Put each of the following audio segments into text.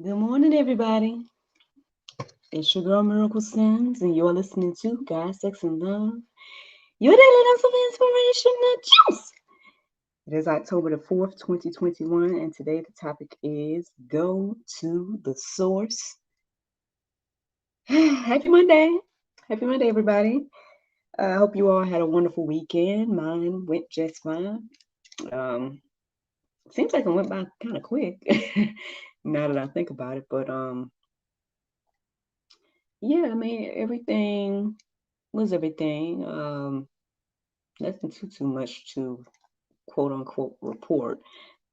Good morning, everybody. It's your girl Miracle Sims, and you're listening to God, Sex, and Love. Your daily dose of inspiration and juice. It is October the 4th, 2021, and today the topic is Go to the Source. Happy Monday. Happy Monday, everybody. I hope you all had a wonderful weekend. Mine went just fine. Um, Seems like it went by kind of quick now that I think about it, but yeah, I mean, everything was everything. Nothing too much to quote unquote report.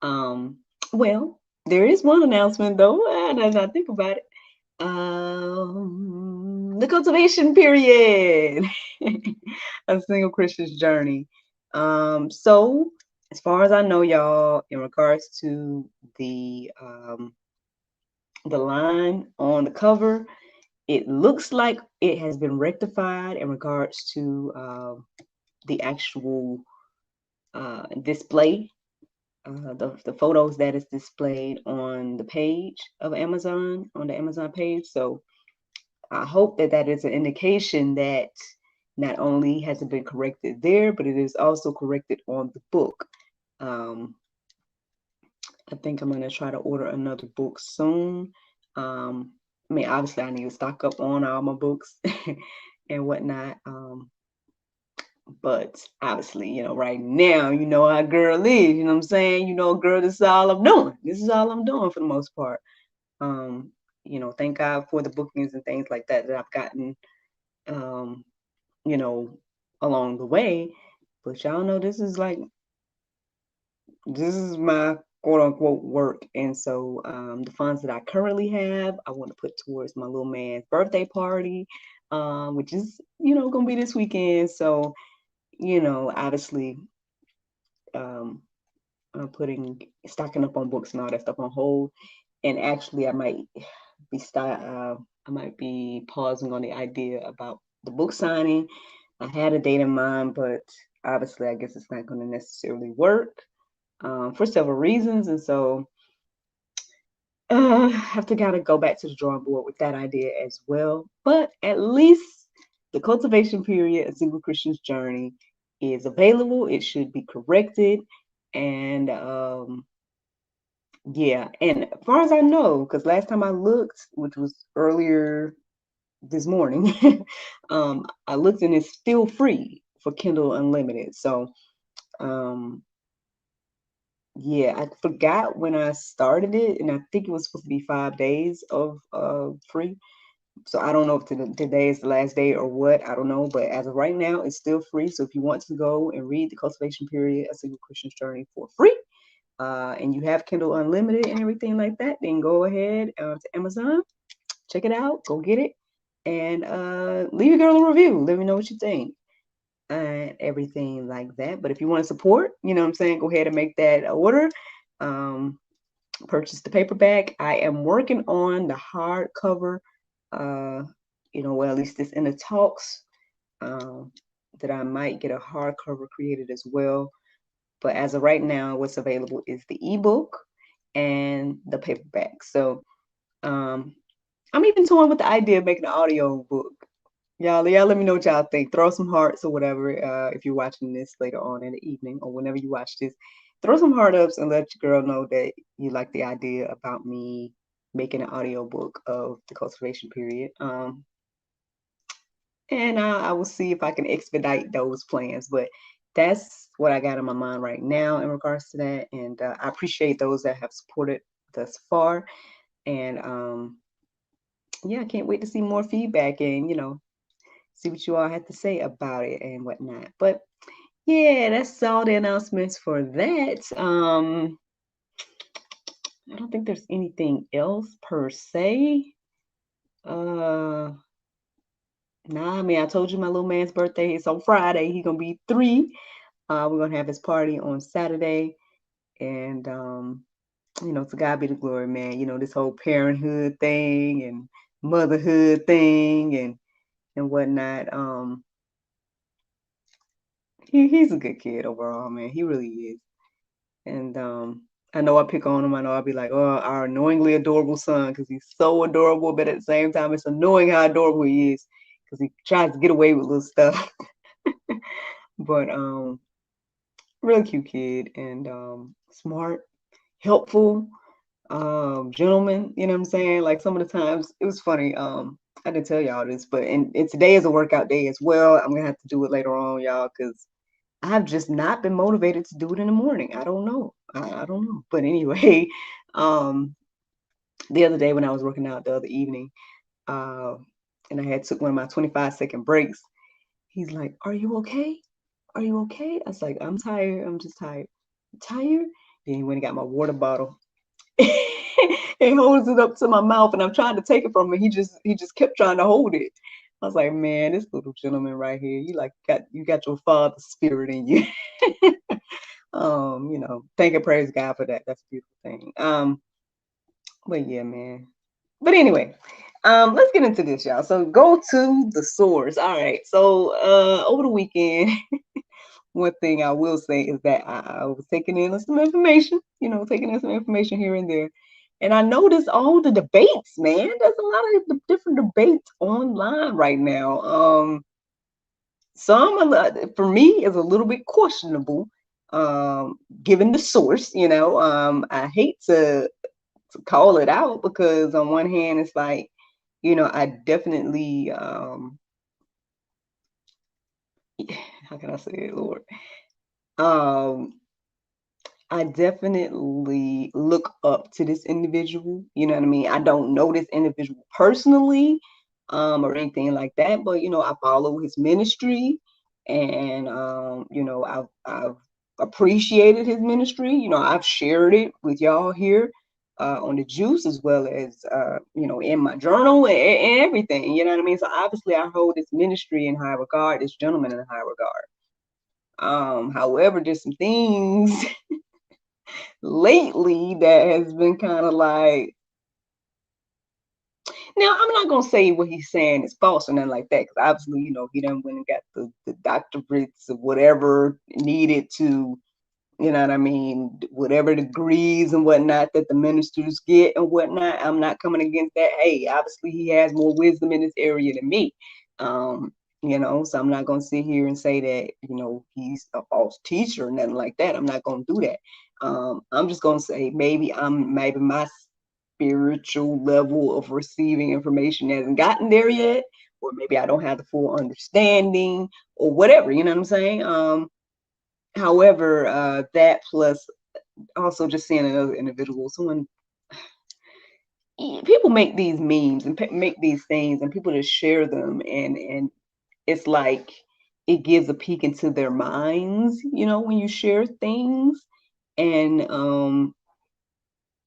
Um, well, there is one announcement though, and as I think about it, the cultivation period, a single Christian's journey. So as far as I know, y'all, in regards to the line on the cover, it looks like it has been rectified in regards to the actual display, the photos that is displayed on the page of Amazon, on the Amazon page. So I hope that that is an indication that not only has it been corrected there, but it is also corrected on the book. Um, I think I'm gonna try to order another book soon. I mean, obviously, I need to stock up on all my books and whatnot. But obviously, right now, you know how girl is, you know what I'm saying? Girl, this is all I'm doing. This is all I'm doing for the most part. Um, thank God for the bookings and things like that that I've gotten, um, you know, along the way. But y'all know this is my quote unquote work. And so the funds that I currently have, I want to put towards my little man's birthday party, which is, gonna be this weekend. So, obviously, um, I'm putting stocking up on books and all that stuff on hold. And actually, I might be pausing on the idea about the book signing. I had a date in mind, but obviously, I guess it's not going to necessarily work for several reasons. And so, I have to kind of go back to the drawing board with that idea as well. But at least the cultivation period, a single Christian's journey, is available. It should be corrected, and yeah, and as far as I know, because last time I looked, which was earlier this morning, I looked and it's still free for Kindle Unlimited. So, um, yeah, I forgot when I started it, and I think it was supposed to be 5 days of free. So I don't know if today is the last day or what. I don't know, but as of right now, it's still free. So if you want to go and read the Cultivation Period, A Single Christian's Journey for free, and you have Kindle Unlimited and everything like that, then go ahead to Amazon, check it out, go get it, and leave a girl a review. Let me know what you think and everything like that. But if you want to support, you know what I'm saying, go ahead and make that order. Um, Purchase the paperback. I am working on the hardcover. Well, at least it's in the talks that I might get a hardcover created as well. But as of right now, what's available is the ebook and the paperback. So um, I'm even toying with the idea of making an audio book. Y'all let me know what y'all think. Throw some hearts or whatever if you're watching this later on in the evening or whenever you watch this. Throw some heart ups and let your girl know that you like the idea about me making an audio book of the cultivation period. And I will see if I can expedite those plans. But that's what I got in my mind right now in regards to that. And I appreciate those that have supported thus far. And yeah, I can't wait to see more feedback and, see what you all have to say about it and whatnot. But yeah, that's all the announcements for that. I don't think there's anything else per se. Uh, nah, I mean, I told you my little man's birthday is on Friday. He's gonna be 3. We're gonna have his party on Saturday, and to God be the glory, man. This whole parenthood thing and motherhood thing and whatnot. He's a good kid overall, man. He really is. And I know I pick on him. I know I'll be like, oh, our annoyingly adorable son, because he's so adorable, but at the same time, it's annoying how adorable he is, because he tries to get away with little stuff. But really cute kid, and smart, helpful, gentleman. You know what I'm saying? Like some of the times, it was funny. I didn't tell y'all this, but and today is a workout day as well. I'm gonna have to do it later on, y'all, because I've just not been motivated to do it in the morning. I don't know. I don't know. But anyway, um, the other day when I was working out the other evening, uh, and I had took one of my 25-second breaks, he's like, "Are you okay? Are you okay?" I was like, "I'm tired. I'm just tired." Tired? Then he went and got my water bottle and holds it up to my mouth, and I'm trying to take it from him. He just kept trying to hold it. I was like, man, this little gentleman right here, you got your father's spirit in you. Thank and praise God for that. That's a beautiful thing. But yeah, man. But anyway, let's get into this, y'all. So go to the source. All right. So over the weekend, one thing I will say is that I was taking in some information, taking in some information here and there. And I noticed all the debates, man. There's a lot of different debates online right now. Some for me is a little bit questionable, given the source. I hate to call it out, because on one hand it's like, I definitely how can I say it, Lord? Um, I definitely look up to this individual. You know what I mean? I don't know this individual personally, or anything like that, but I follow his ministry, and I've appreciated his ministry. I've shared it with y'all here on the juice, as well as in my journal, and everything. You know what I mean? So obviously, I hold this ministry in high regard, this gentleman in high regard. However, there's some things lately that has been kind of like, now I'm not gonna say what he's saying is false or nothing like that, because obviously, he done went and got the doctorates of whatever needed to, you know what I mean, whatever degrees and whatnot that the ministers get and whatnot. I'm not coming against that. Hey, obviously he has more wisdom in this area than me. So I'm not gonna sit here and say that, he's a false teacher or nothing like that. I'm not gonna do that. I'm just gonna say maybe my spiritual level of receiving information hasn't gotten there yet, or maybe I don't have the full understanding, or whatever, you know what I'm saying? However, that plus also just seeing another individual, people make these memes and make these things, and people just share them, and it's like it gives a peek into their minds, when you share things. And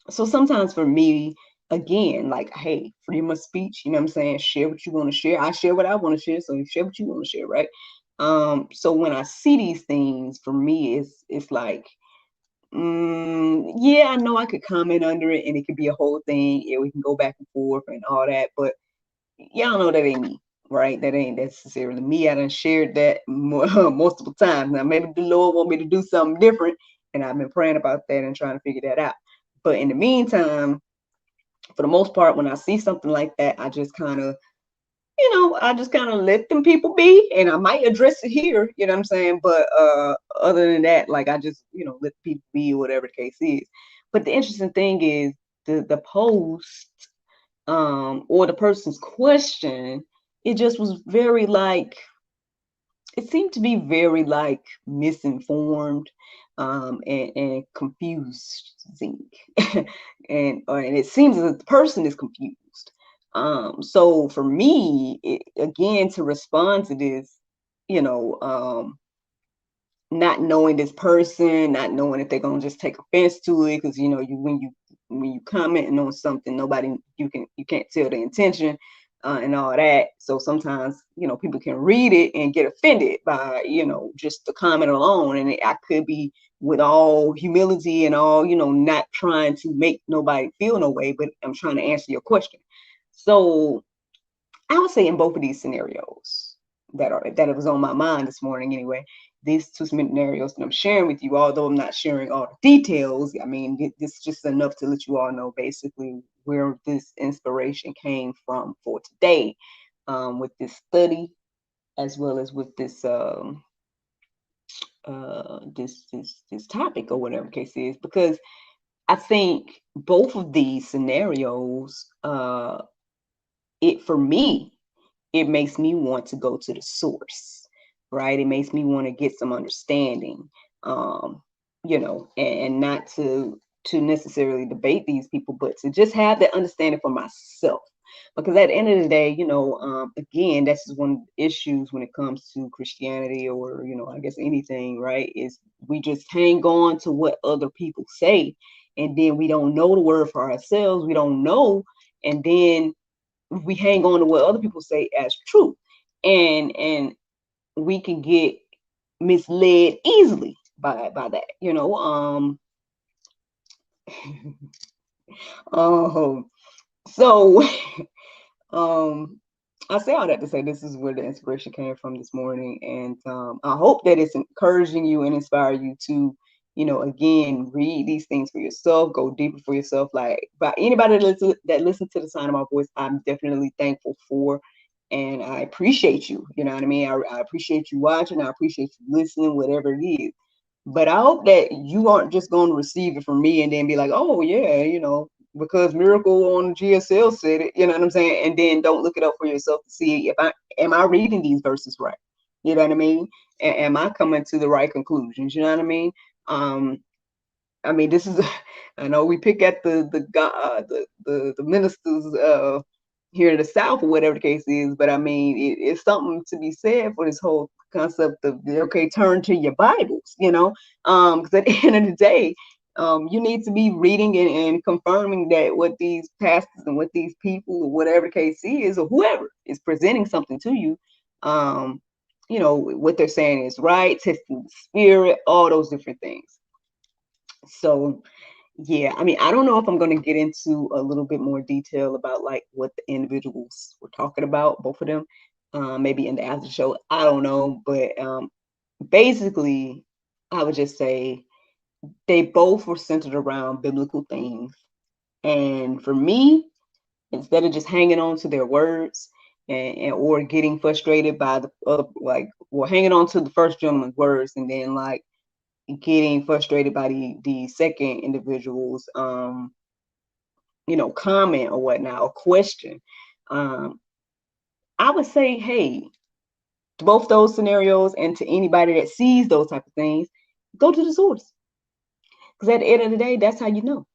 so sometimes for me, again, like, hey, freedom of speech, you know what I'm saying? Share what you want to share. I share what I want to share, so you share what you want to share, right? So when I see these things, for me, it's like, yeah, I know I could comment under it and it could be a whole thing. Yeah, we can go back and forth and all that, but y'all know that ain't me, right? That ain't necessarily me. I done shared that multiple times. Now, maybe the Lord want me to do something different, and I've been praying about that and trying to figure that out. But in the meantime, for the most part, when I see something like that, I just kind of let them people be, and I might address it here, you know what I'm saying? But other than that, like, I just, let people be, or whatever the case is. But the interesting thing is the post, or the person's question, it just was very like, it seemed to be very like misinformed, and confusing. And it seems as if the person is confused. So for me, again, to respond to this, you know, not knowing this person, not knowing if they're gonna just take offense to it, because when you commenting on something, you can't tell the intention, and all that. So sometimes people can read it and get offended by just the comment alone, and I could be, with all humility and all, not trying to make nobody feel no way, but I'm trying to answer your question. So I would say in both of these scenarios that it was on my mind this morning anyway, these two scenarios that I'm sharing with you, although I'm not sharing all the details, I mean, this is just enough to let you all know basically where this inspiration came from for today, with this study, as well as with this this topic or whatever the case is, because I think both of these scenarios, it for me, it makes me want to go to the source, right? It makes me want to get some understanding, um, and not to necessarily debate these people, but to just have that understanding for myself. Because at the end of the day, again, that's just one of the issues when it comes to Christianity, or I guess anything, right? Is we just hang on to what other people say, and then we don't know the word for ourselves. We don't know, and then we hang on to what other people say as true, and we can get misled easily by that, um so um I say all that to say this is where the inspiration came from this morning, and I hope that it's encouraging you and inspire you to, again, read these things for yourself, go deeper for yourself. Like, by anybody that listens to the sound of my voice, I'm definitely thankful for, and I appreciate you. You know what I mean? I appreciate you watching. I appreciate you listening, whatever it is. But I hope that you aren't just going to receive it from me and then be like, oh yeah, because Miracle on GSL said it, you know what I'm saying? And then don't look it up for yourself to see if I reading these verses right? You know what I mean? Am I coming to the right conclusions? You know what I mean? This is, I know we pick at the ministers here in the South, or whatever the case is, but I mean, it's something to be said for this whole concept of, okay, turn to your Bibles, because at the end of the day, you need to be reading and confirming that what these pastors and what these people, or whatever the case is, or whoever is presenting something to you, what they're saying is right, testing the spirit, all those different things. So yeah, I don't know if I'm going to get into a little bit more detail about like what the individuals were talking about, both of them, maybe in the after show. I don't know, but basically, I would just say they both were centered around biblical things. And for me, instead of just hanging on to their words and or getting frustrated by the other, like, well, hanging on to the first gentleman's words and then like getting frustrated by the second individual's comment or whatnot, or question, um I would say, hey, to both those scenarios, and to anybody that sees those type of things, go to the source, because at the end of the day, that's how you know.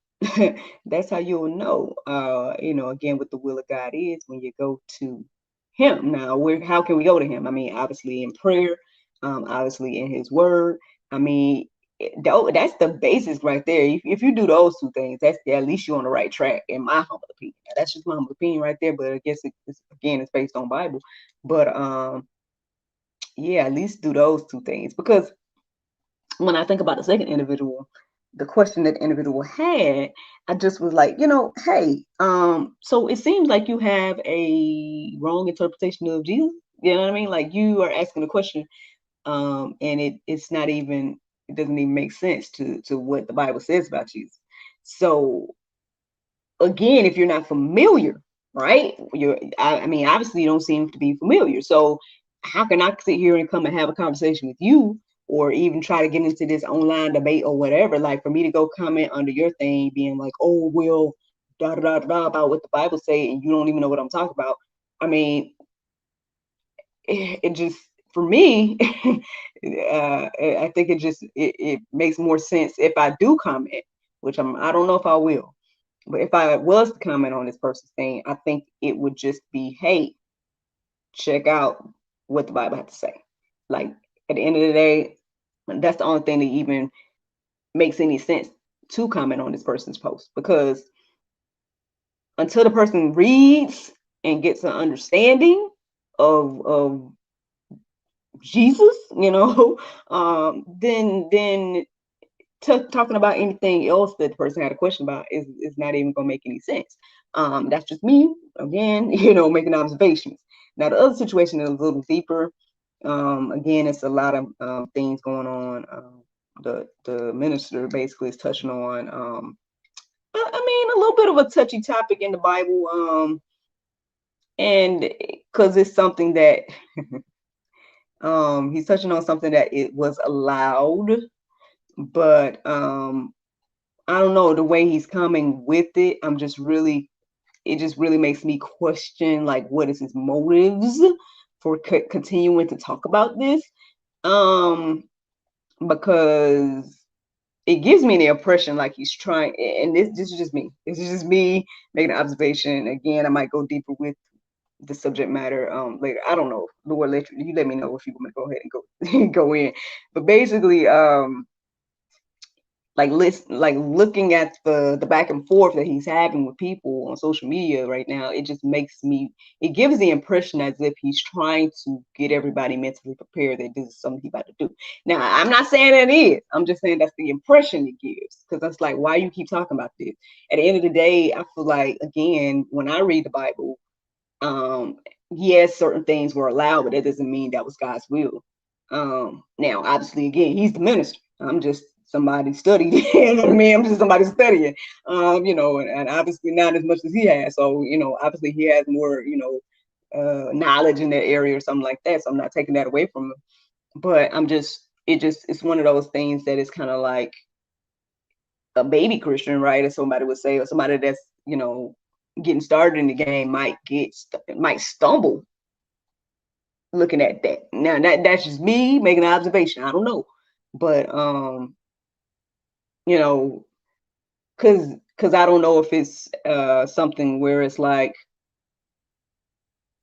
That's how you'll know, again, what the will of God is, when you go to him. Now, how can we go to him? Obviously in prayer, obviously in his word. I mean, that's the basis right there. If you do those two things, that's at least you're on the right track, in my humble opinion. Now, that's just my humble opinion right there, but I guess it's based on Bible. But yeah, at least do those two things, because when I think about the second individual, the question that the individual had, I just was like, hey, so it seems like you have a wrong interpretation of Jesus. You know what I mean? Like, you are asking a question, and it's not even, it doesn't even make sense to what the Bible says about Jesus. So again, if you're not familiar, right? Obviously you don't seem to be familiar. So how can I sit here and come and have a conversation with you, or even try to get into this online debate or whatever? Like, for me to go comment under your thing, being like, oh, well, da da da da about what the Bible say, and you don't even know what I'm talking about. I mean, it just, for me, I think it makes more sense if I do comment, which I don't know if I will. But if I was to comment on this person's thing, I think it would just be, hey, check out what the Bible has to say. Like, at the end of the day, that's the only thing that even makes any sense to comment on this person's post, because until the person reads and gets an understanding of Jesus, then talking about anything else that the person had a question about is not even going to make any sense. That's just me, again, making observations. Now, the other situation is a little deeper. Again, it's a lot of things going on. The minister basically is touching on, I mean, a little bit of a touchy topic in the Bible, and because it's something that he's touching on something that it was allowed, but I don't know, the way he's coming with it, it just really makes me question, like, what is his motives for continuing to talk about this? Because it gives me the impression like he's trying, and this is just me. This is just me making an observation. Again, I might go deeper with the subject matter later. I don't know. Lord, you let me know if you want me to go ahead and go go in. But basically, like looking at the back and forth that he's having with people on social media right now, it just it gives the impression as if he's trying to get everybody mentally prepared that this is something he's about to do. Now, I'm not saying that it is. I'm just saying that's the impression it gives, because that's like, why you keep talking about this? At the end of the day, I feel like, again, when I read the Bible, yes, certain things were allowed, but that doesn't mean that was God's will. Now, obviously, again, he's the minister. I'm just somebody studied. You know what I mean? I'm just somebody studying. And obviously not as much as he has. So, obviously he has more, knowledge in that area or something like that. So I'm not taking that away from him. But it's one of those things that is kind of like a baby Christian, right? As somebody would say, or somebody that's, getting started in the game might stumble looking at that. Now that's just me making an observation. I don't know. But because I don't know if it's something where it's like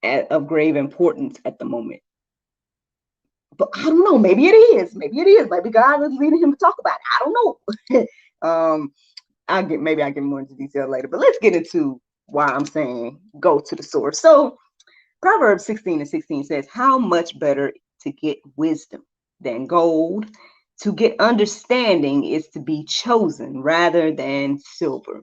of grave importance at the moment. But I don't know. Maybe it is. Maybe it is. Maybe God is leading him to talk about it. I don't know. Maybe I'll get more into detail later. But let's get into why I'm saying go to the source. So Proverbs 16:16 says, "How much better to get wisdom than gold? To get understanding is to be chosen rather than silver."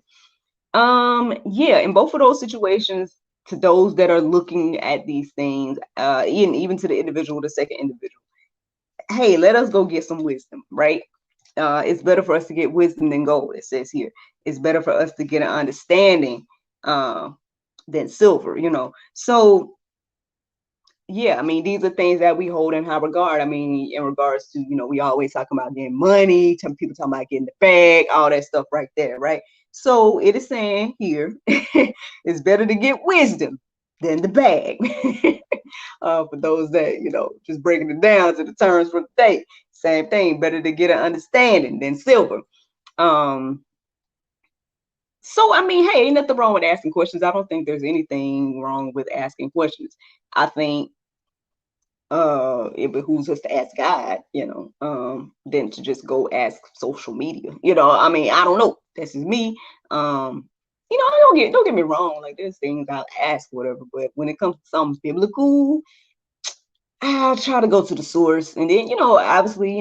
Yeah, in both of those situations, to those that are looking at these things, even to the individual, the second individual, hey, let us go get some wisdom, right? It's better for us to get wisdom than gold, it says here. It's better for us to get an understanding than silver, So yeah, I mean, these are things that we hold in high regard. I mean, in regards to, we always talk about getting money, people talking about getting the bag, all that stuff right there, right? So it is saying here, it's better to get wisdom than the bag. For those that, just breaking it down to the terms for the day, same thing, better to get an understanding than silver. So, I mean, hey, ain't nothing wrong with asking questions. I don't think there's anything wrong with asking questions. I think it behooves us to ask God, than to just go ask social media. I mean, I don't know. This is me. Don't get me wrong. Like, there's things I'll ask, whatever. But when it comes to something biblical, I'll try to go to the source. And then, obviously,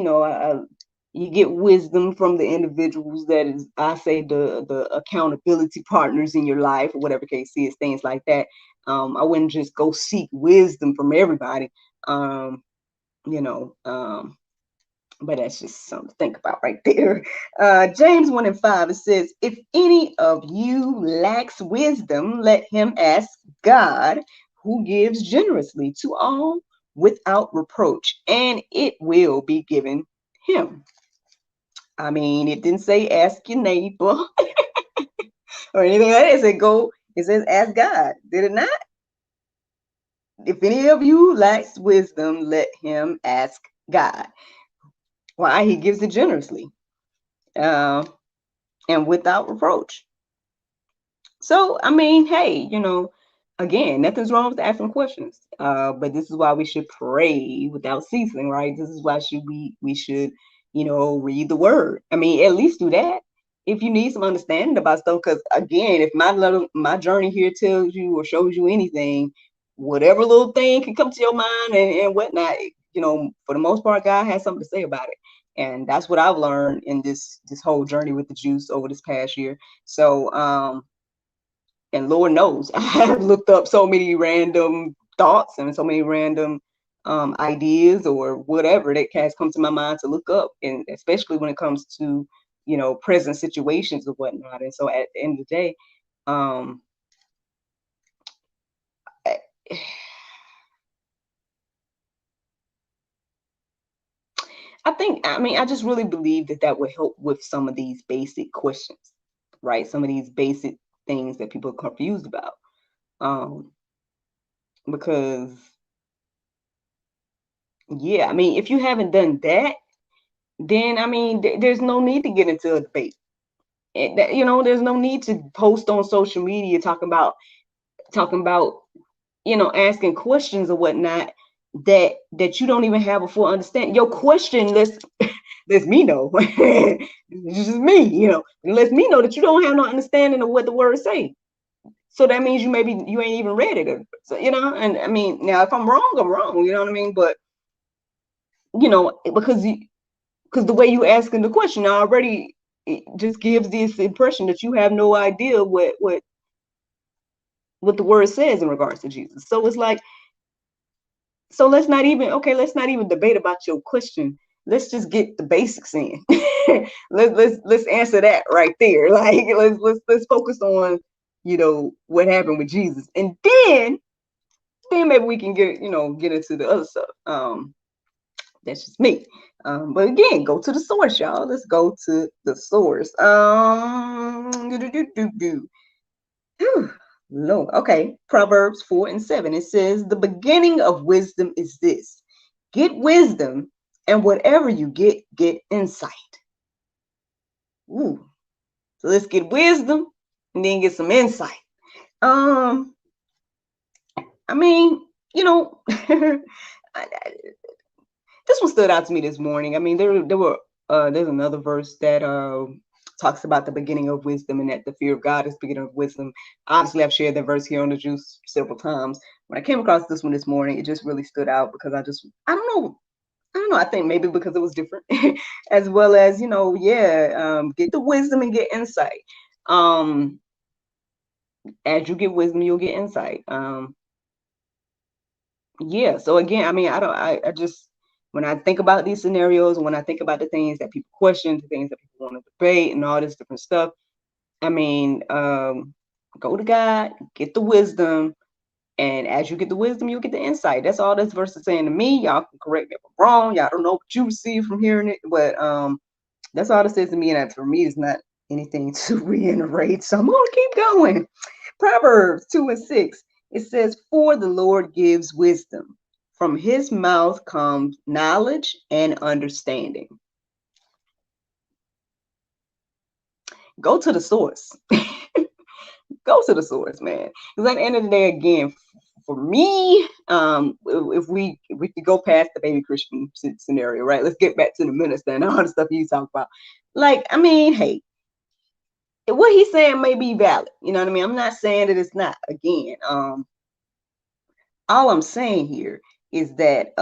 you get wisdom from the individuals that is, I say, the accountability partners in your life, or whatever case is, things like that. I wouldn't just go seek wisdom from everybody. You know, but that's just something to think about right there. James 1:5, it says, "If any of you lacks wisdom, let him ask God, who gives generously to all without reproach, and it will be given him." I mean, it didn't say ask your neighbor or anything like that. It says ask God. Did it not? If any of you lacks wisdom, let him ask God. Why? He gives it generously and without reproach. So, I mean, hey, again, nothing's wrong with asking questions. But this is why we should pray without ceasing, right? This is why we should, read the word. I mean, at least do that if you need some understanding about stuff. Because again, if my journey here tells you or shows you anything, whatever little thing can come to your mind and whatnot, for the most part, God has something to say about it. And that's what I've learned in this whole journey with the juice over this past year. So, and Lord knows, I have looked up so many random thoughts and so many random ideas or whatever that has come to my mind to look up, and especially when it comes to, present situations or whatnot. And so at the end of the day, um, I I just really believe that that would help with some of these basic questions, right? Some of these basic things that people are confused about. Um, because yeah, if you haven't done that, then there's no need to get into a debate. There's no need to post on social media talking about asking questions or whatnot that you don't even have a full understanding. Your question lets me know. It's just me, it lets me know that you don't have no understanding of what the words say. So that means you ain't even read it. So, and now if I'm wrong, I'm wrong, you know what I mean? But because the way you asking the question already, it just gives this impression that you have no idea what the word says in regards to Jesus. So it's like, so let's not even debate about your question. Let's just get the basics in. let's answer that right there. Like let's focus on, what happened with Jesus. And then maybe we can get into the other stuff. That's just me. But again, go to the source, y'all. Let's go to the source. No, okay. Proverbs 4:7. It says, "The beginning of wisdom is this: get wisdom, and whatever you get insight." Ooh. So let's get wisdom and then get some insight. Um, I mean, you know, this one stood out to me this morning. There's another verse that talks about the beginning of wisdom and that the fear of God is the beginning of wisdom. Obviously, I've shared that verse here on the Juice several times. When I came across this one this morning, it just really stood out because I don't know. I think maybe because it was different, as well as get the wisdom and get insight. Um, as you get wisdom, you'll get insight. Yeah. So again, I just, when I think about these scenarios, when I think about the things that people question, the things that people want to debate, and all this different stuff, I mean, go to God, get the wisdom, and as you get the wisdom, you'll get the insight. That's all this verse is saying to me. Y'all can correct me if I'm wrong. Y'all don't know what you receive from hearing it, but that's all it says to me, and that for me is not anything to reiterate. So I'm gonna keep going. Proverbs 2:6. It says, "For the Lord gives wisdom. From his mouth comes knowledge and understanding." Go to the source. Go to the source, man. Because at the end of the day, again, for me, if we could go past the baby Christian scenario, right? Let's get back to the minister and all the stuff you talk about. Like, hey, what he's saying may be valid. You know what I mean? I'm not saying that it's not. Again, all I'm saying here is that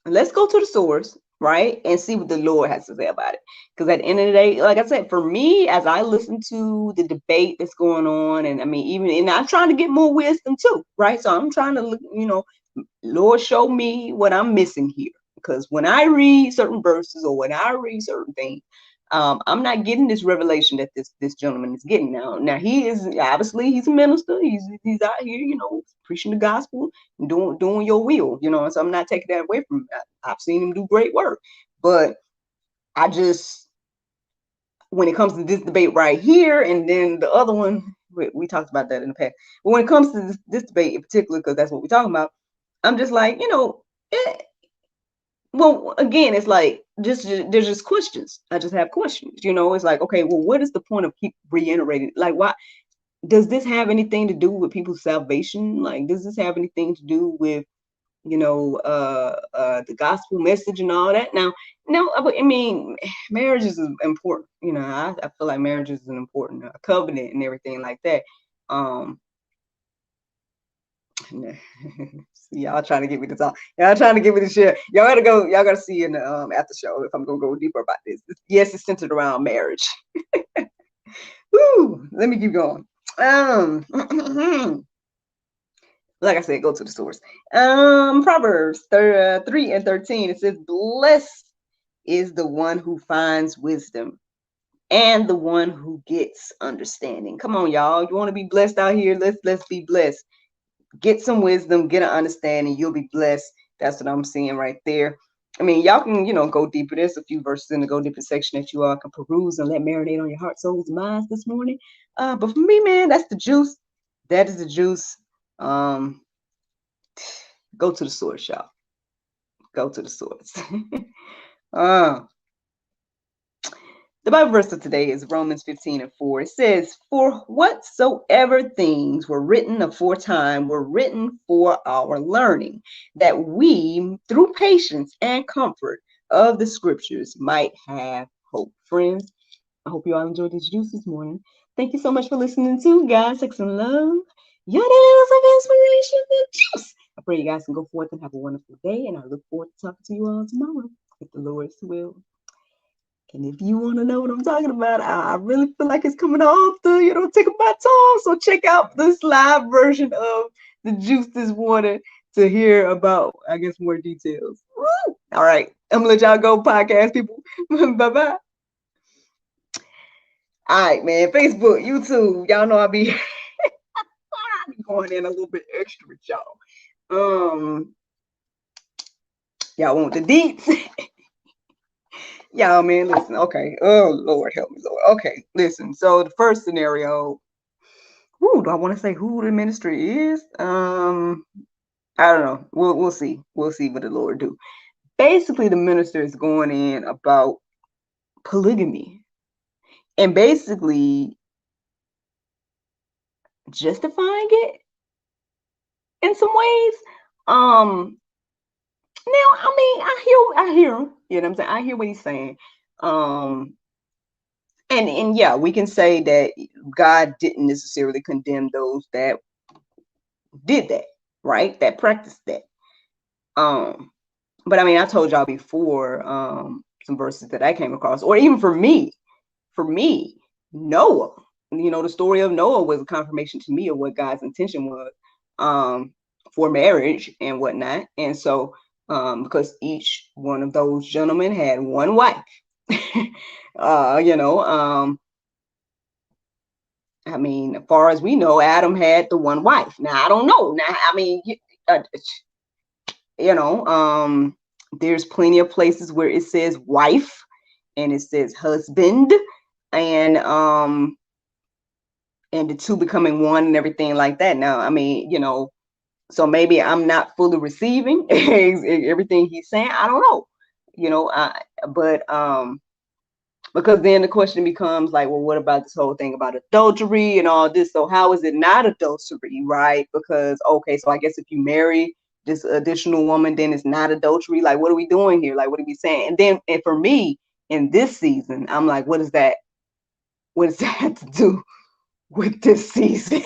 let's go to the source, right, and see what the Lord has to say about it. Because at the end of the day, like I said, for me, as I listen to the debate that's going on, and and I'm trying to get more wisdom too, right? So I'm trying to look, Lord, show me what I'm missing here. Because when I read certain verses or when I read certain things, I'm not getting this revelation that this gentleman is getting now. Now he is obviously he's a minister. He's out here, preaching the gospel and doing your will, And so I'm not taking that away from him. I've seen him do great work, but I just, when it comes to this debate right here, and then the other one, we talked about that in the past. But when it comes to this debate in particular, because that's what we're talking about, I'm just like, well, again, it's like there's just questions. I just have questions. It's like, okay, well, what is the point of keep reiterating? Like, why does this have anything to do with people's salvation? Like, does this have anything to do with the gospel message and all that? Now, no, but marriage is important. I feel like marriage is an important covenant and everything like that. Y'all trying to get me to talk. Y'all trying to get me to share. Y'all gotta see in the after show if I'm gonna go deeper about this. Yes, it's centered around marriage. Woo, let me keep going. Like I said, go to the source. Proverbs 3:13. It says, "Blessed is the one who finds wisdom and the one who gets understanding." Come on, y'all. You want to be blessed out here? Let's be blessed. Get some wisdom, get an understanding. You'll be blessed. That's what I'm seeing right there. I mean, y'all can, go deeper. There's a few verses in the go deeper section that you all can peruse and let marinate on your heart, souls, and minds this morning. But for me, man, that's the juice. That is the juice. Go to the source, y'all. Go to the source. uh, the Bible verse of today is Romans 15:4. It says, "For whatsoever things were written aforetime were written for our learning, that we, through patience and comfort of the scriptures, might have hope." Friends, I hope you all enjoyed this juice this morning. Thank you so much for listening to God, Sex, and Love, your daily of inspiration and juice. I pray you guys can go forth and have a wonderful day, and I look forward to talking to you all tomorrow, if the Lord's will. And if you want to know what I'm talking about, I really feel like it's coming off the tip of my tongue. So check out this live version of the juice this morning to hear about, I guess, more details. Woo! All right. I'm going to let y'all go, podcast people. Bye-bye. All right, man. Facebook, YouTube. Y'all know I be going in a little bit extra with y'all. Y'all want the deets? Y'all, man, listen. Okay. Oh, Lord, help me, Lord. Okay, listen. So the first scenario, do I want to say who the ministry is? I don't know. We'll see. We'll see what the Lord do. Basically, the minister is going in about polygamy and basically justifying it in some ways. Now, I mean, I hear him. You know what I'm saying? I hear what he's saying. And yeah, we can say that God didn't necessarily condemn those that did that, right? That practiced that. But I mean, I told y'all before some verses that I came across, or even for me, Noah. The story of Noah was a confirmation to me of what God's intention was for marriage and whatnot. And so, because each one of those gentlemen had one wife, I mean, as far as we know, Adam had the one wife. Now, I don't know. Now, I mean, there's plenty of places where it says wife and it says husband and the two becoming one and everything like that. Now, I mean, so maybe I'm not fully receiving everything he's saying. I don't know, but because then the question becomes like, well, what about this whole thing about adultery and all this? So how is it not adultery, right? Because, okay, so I guess if you marry this additional woman, then it's not adultery. Like, what are we doing here? Like, what are we saying? And then, and for me, in this season, I'm like, what does that have to do with this season?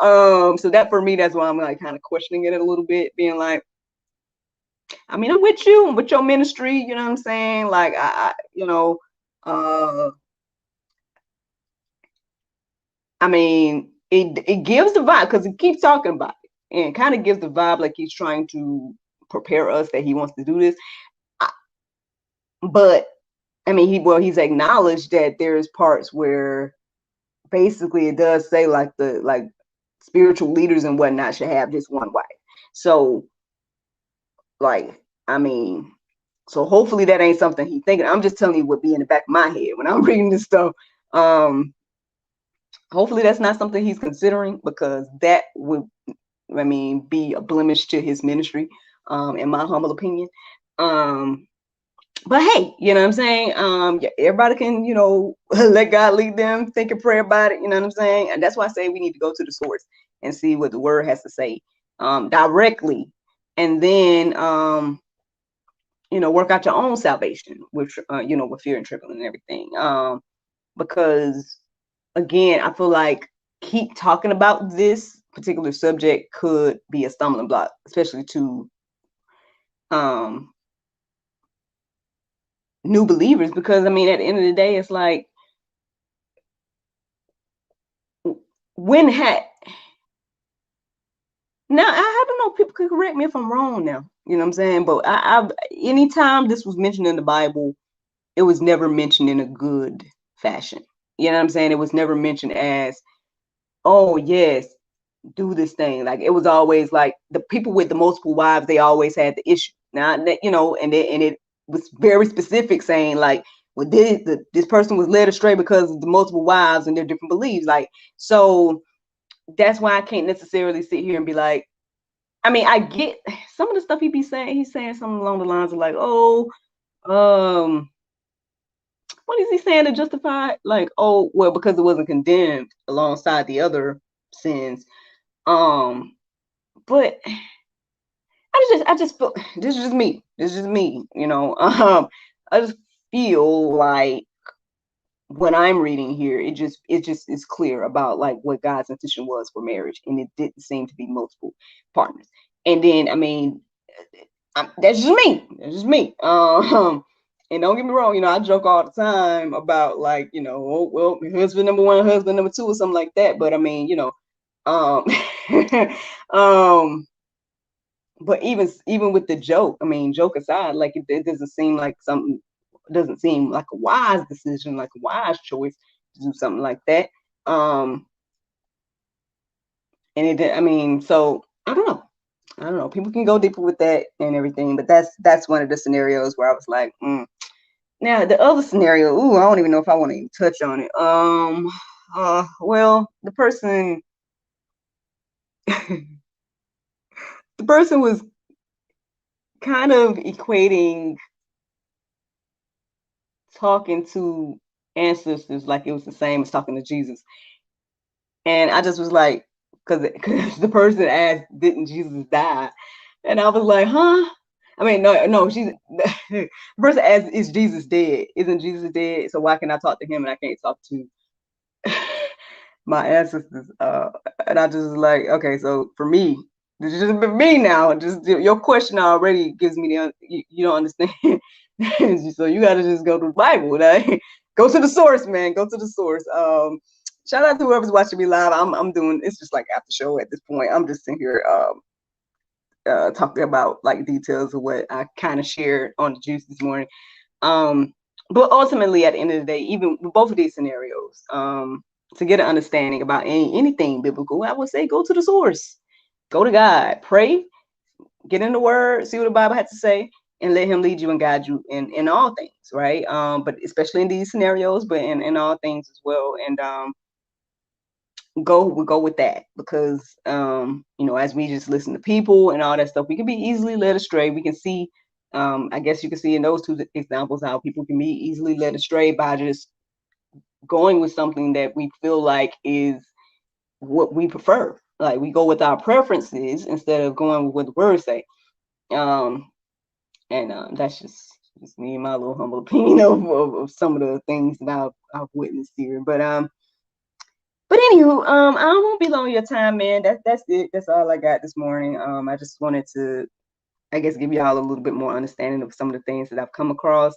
So that for me, that's why I'm like kind of questioning it a little bit, being like, I mean, I'm with you, I'm with your ministry, you know what I'm saying? Like, I mean, it gives the vibe because he keeps talking about it and kind of gives the vibe like he's trying to prepare us that he wants to do this. But I mean, he's acknowledged that there's parts where basically it does say like spiritual leaders and whatnot should have just one wife. So, like, I mean, so hopefully that ain't something he's thinking. I'm just telling you what be in the back of my head when I'm reading this stuff. Hopefully that's not something he's considering, because that would, I mean, be a blemish to his ministry, in my humble opinion. But hey, you know what I'm saying? Yeah, everybody can, let God lead them, think and pray about it, you know what I'm saying? And that's why I say we need to go to the source and see what the word has to say directly. And then, work out your own salvation with, with fear and trembling and everything. Because, again, I feel like keep talking about this particular subject could be a stumbling block, especially to new believers, because I mean, at the end of the day, it's like, when Now I don't know. People could correct me if I'm wrong. Now, you know what I'm saying. But I anytime this was mentioned in the Bible, it was never mentioned in a good fashion. You know what I'm saying? It was never mentioned as, oh yes, do this thing. Like it was always like the people with the multiple wives, they always had the issue. Now, you know, and it was very specific, saying like, well, this person was led astray because of the multiple wives and their different beliefs. Like, so that's why I can't necessarily sit here and be like, I mean, I get some of the stuff he be saying. He's saying something along the lines of like, oh, what is he saying to justify? Like, oh, well, because it wasn't condemned alongside the other sins. But I just feel this is just me. This is just me, you know. I just feel like when I'm reading here, it just is clear about like what God's intention was for marriage, and it didn't seem to be multiple partners. And then, I mean, that's just me. That's just me. And don't get me wrong, you know, I joke all the time about like, you know, oh, well, husband number one, husband number two, or something like that. But I mean, you know, um, um, but even with the joke, I mean, joke aside, like it doesn't seem like something, doesn't seem like a wise decision, like a wise choice to do something like that. And it, I mean, so I don't know. I don't know. People can go deeper with that and everything, but that's one of the scenarios where I was like, Now the other scenario, I don't even know if I want to even touch on it. Well, the person, the person was kind of equating talking to ancestors like it was the same as talking to Jesus, and I just was like, because the person asked, "Didn't Jesus die?" And I was like, "Huh." I mean, no, she's the person asked, "Is Jesus dead? Isn't Jesus dead? So why can I talk to him and I can't talk to my ancestors?" And I just was like, okay, so for me, this is just me now. Just your question already gives me you don't understand. So you got to just go to the Bible, right? Go to the source, man. Go to the source. Shout out to whoever's watching me live. I'm doing, it's just like after show at this point. I'm just sitting here talking about like details of what I kind of shared on the juice this morning. But ultimately, at the end of the day, even with both of these scenarios, to get an understanding about anything biblical, I would say go to the source, go to God, pray, get in the Word, see what the Bible had to say, and let Him lead you and guide you in all things, right? But especially in these scenarios, but in all things as well. And we'll go with that, because you know, as we just listen to people and all that stuff, we can be easily led astray. We can see, I guess you can see in those two examples how people can be easily led astray by just going with something that we feel like is what we prefer. Like we go with our preferences instead of going with what the words say. And that's just me and my little humble opinion of some of the things that I've witnessed here. But anywho, I won't be long your time, man. That's it. That's all I got this morning. I just wanted to, I guess, give y'all a little bit more understanding of some of the things that I've come across,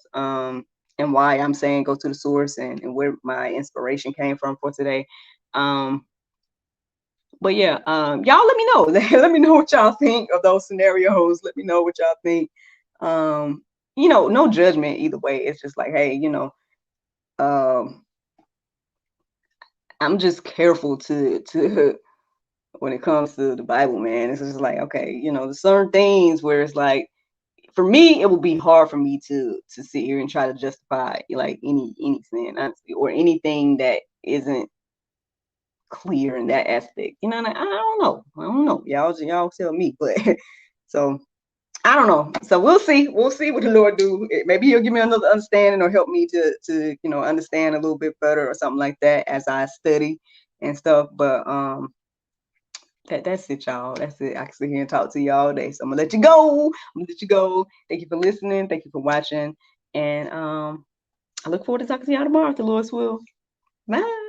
and why I'm saying go to the source, and where my inspiration came from for today. But yeah, y'all let me know. Let me know what y'all think of those scenarios. Let me know what y'all think. You know, no judgment either way. It's just like, hey, you know, I'm just careful to when it comes to the Bible, man. It's just like, okay, you know, there's certain things where it's like, for me, it would be hard for me to sit here and try to justify like any sin, honestly, or anything that isn't clear in that aspect. You know, I don't know. Y'all tell me, but so I don't know. So we'll see. We'll see what the Lord do. Maybe He'll give me another understanding, or help me to you know, understand a little bit better or something like that as I study and stuff. But that's it, y'all. That's it. I can sit here and talk to you all day. So I'm gonna let you go. Thank you for listening. Thank you for watching. And I look forward to talking to y'all tomorrow, if the Lord's will. Bye.